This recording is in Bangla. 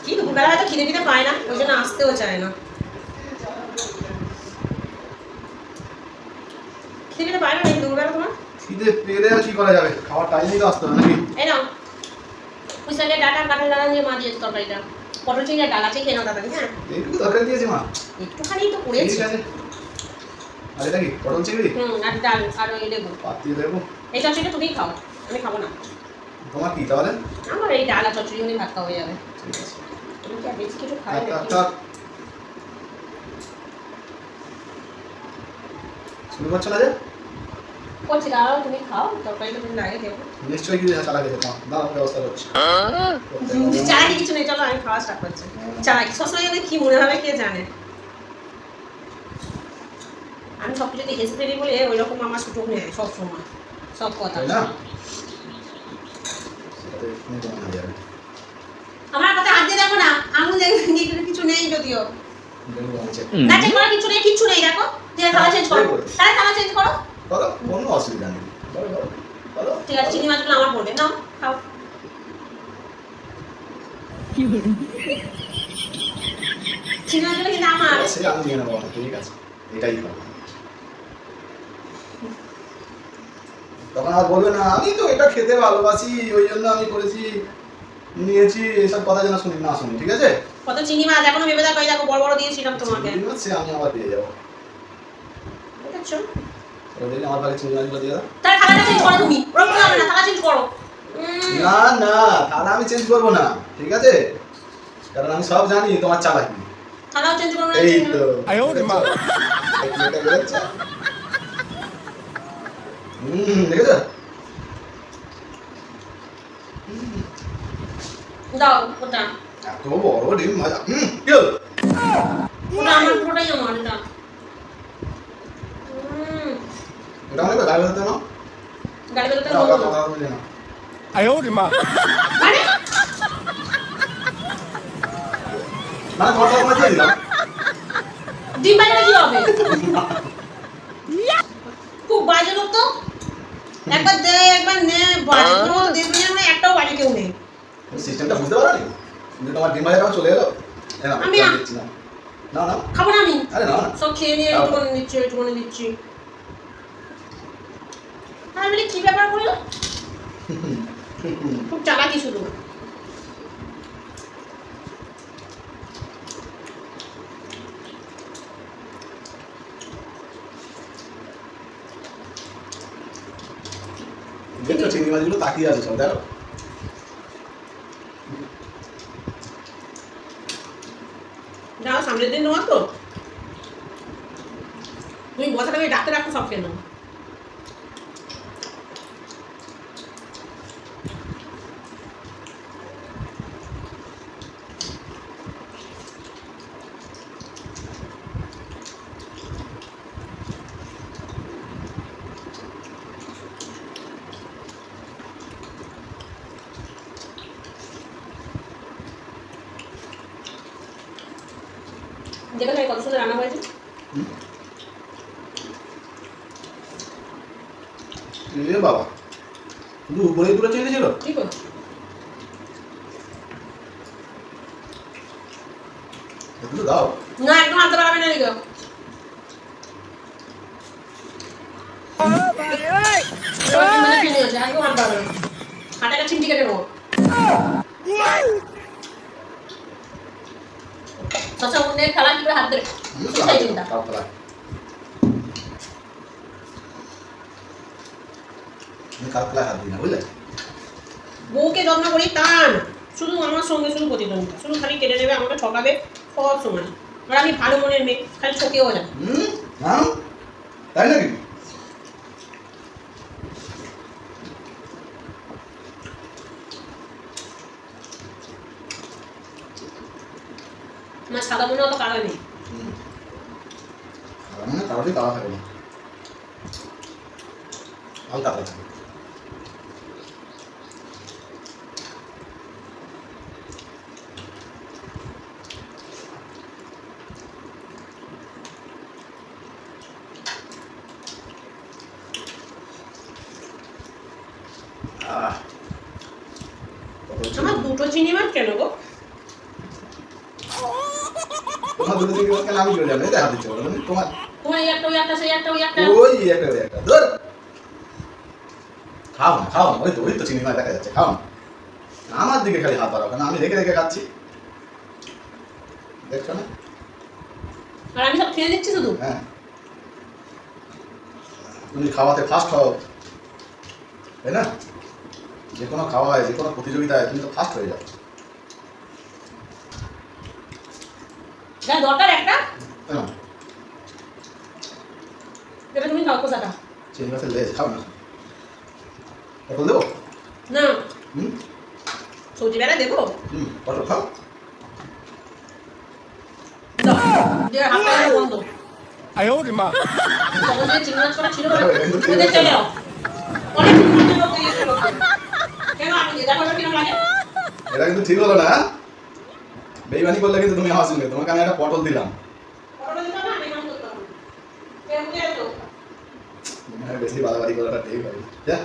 কি দুপুরবেলা হয়তো খিদে খিদে পায় না, ওই জন্য আসতেও চায় না। খিদে পায় না নাকি দুপুরবেলা তোমার? খিদে পেলে আর কি করা যাবে, খাওয়ার টাইমেই তো আসতে হবে নাকি? এই নাও পুঁই শাকের ডাটা কাঁঠাল ডাটা দিয়ে মা দিয়েছে তরকারিটা, পটল চিংড়ির ডাল আছে, খেয়ে নাও তাড়াতাড়ি। হ্যাঁ এইটুকু তরকারি দিয়েছে মা? একটুখানি তো করেছি। ঠিক আছে। আর এটা কি পটল চিংড়ি? আর ডাল আর ওই লেবু। পাতিয়ে দেবো। এই চচ্চড়িটা তুমিই খাও, আমি খাবো না। তোমার কি তাহলে? আমার এই ডাল আর চচ্চড়ি হলেই ভাত খাওয়া হয়ে যাবে। ঠিক আছে। তুমি কি আর বেশি কিছু খাবে নাকি? শুরু করছো না যে? করছি, দাঁড়াও তুমি খাও, তরকারিটা তুমি লাগে দেবো। নিশ্চয়ই কিছু চালা গেছে, দাও ব্যবস্থা করছি। চালাকি কিছু নেই, চলো আমি খাওয়া স্টার্ট করছি। চালাকি সবসময় জানে কি মনে হবে কে জানে। আমি সব কিছুতে হেসে ফেলি বলে ওই রকম আমার সুযোগ নেই সব সময়, সব কথা। না সেটাতে তুমি তোমার হয়ে যাবে। আমার কথা হাত দিয়ে দেখো না, আঙুল দেখে কিছু নেই যদিও। না চেক করার কিছু নেই, কিচ্ছু নেই। দেখো ঠিক আছে, থালা চেঞ্জ করো, তাহলে থালা চেঞ্জ করো। করো, কোনো অসুবিধা নেই। করো করো করো। ঠিক আছে, চিনি মাছগুলো আমার পড়বে, নাও খাও। চিনি মাছগুলো কিন্তু আমার। সে আমি নিয়ে নেবো, ঠিক আছে এটাই খাবো। তখন আর বলবে না আমি তো এটা খেতে ভালোবাসি ওই জন্য আমি করেছি নিয়েছি, এসব কথা যেন শুনি না শুনি, ঠিক আছে? কত চিনি মাছ এখনো ভেবে দেখো, এই দেখো বড় বড় দিয়েছিলাম তোমাকে। চিংড়ি মাছ সে আমি আবার পেয়ে যাবো। দেখছো? ওদের আমার ভাগে চিংড়ি মাছগুলো দিয়ে দাও। তাহলে থালাটা চেঞ্জ করো তুমি, ওরকম হবে না, থালা চেঞ্জ করো। না না থালা আমি চেঞ্জ করবো না, ঠিক আছে? কারণ আমি সব জানি তোমার চালাকি। থালাও চেঞ্জ করো না। এই তো এটা বেরোচ্ছে। দেখেছো? দাও ওটা। এত বড় ডিম ভাজা। কি হলো? ওটা আমার, পুরোটাই আমার এটা। এটা অনেক গায়ে হতে না? গাড়ি বেরোতে না, বলবো কথা না। বলি না। আরে মানে তোমার টাকা দিয়ে দিলাম। ডিম বাজারে কি হবে? খুব বাজে লোক তো। একবার দে একবার নে, বাজে কোনো তো দেখবি না, একটাও বাজে কেউ নেই। সিস্টেমটা বুঝতে পারো নি? কিন্তু তোমার ডিম ভাজাটা চলে এলো। না আমি দিচ্ছি না। না না খাবো না আমি। আরে না না। সব খেয়ে নিয়ে একটুখানি দিচ্ছি, একটুখানি দিচ্ছি। আমি বলি কি ব্যাপার করলো? খুব চালাকি শুধু। দেখছো চিংড়ি মাছগুলো তাকিয়ে আছে সব, দেখো। যাও সামনের দিন নেওয়া তো, তুমি বসাটা আমি ডাক্তার রাখো সব কেন। দেখো কত সুন্দর রান্না হয়েছে। এ বাবা শুধু উপরে দূরে চিংড়ি ছিল? ঠিক আছে, এগুলো দাও। না একদম আনতে পারবে না এগুলো। একদম আনতে পারবে না, হাটাটা চিমটি কেটে নেবো। সচা উন্নে খেলা কি করে হাত ধরে সেই চিন্তা। কাতলা হাত দিই না, বুঝলে? বউকে যত্ন করি টান, শুধু আমার সঙ্গে শুধু প্রতিদ্বন্দ্বিতা, শুধু খালি কেটে নেবে, আমাকে ঠকাবে সব সময়। আর আমি ভালো মনের মেয়ে, খালি ঠকেও যায়। হ্যাঁ তাই নাকি? আমার সাদা মনে অত কালা নেই। মানে কারোরই তাড়া থাকে না, হালকা থাকে। আমার দুটো চিনি মাছ কেন গো? তোমার দুটো চিংড়ি মাছ কেন আমি করে যাবো? এই দেখা দিচ্ছে বলো তোমার তোমার এই একটা ওই একটা সেই একটা ওই একটা ওই একটা ধর খাও না ওই তো চিংড়ি মাছ দেখা যাচ্ছে খাও না আমার দিকে খালি হাত বাড়াও কেন আমি রেখে রেখে খাচ্ছি দেখছো না আর আমি সব খেয়ে দিচ্ছি শুধু হ্যাঁ তুমি খাওয়াতে ফার্স্ট খাও তাই না যে কোনো খাওয়ায় যে কোনো প্রতিযোগিতায় তুমি তো ফার্স্ট হয়ে যাও যা দরকার একটা হ্যাঁ এটা তুমি খাও কোথাটা চিংড়ি মাছের লেজ খাও না এখন দেবো না হুম সবজি বেলা দেবো পটল খাও যে হাতটা বন্ধ তখন যে চিংড়ি মাছ করা ছিল ওদের চলে যাও অনেক লোক দিয়েছে লোককে কেন আপনি দেখো কিরকম লাগে এটা কিন্তু ঠিক হলো না বেইমানি করলে কিন্তু তুমি আমার সঙ্গে তোমাকে আমি একটা পটল দিলাম পটল দিতে না আমি নাম করতাম কেন বুঝে তো বেশি বাড়াবাড়ি করাটা ঠিক হয় যা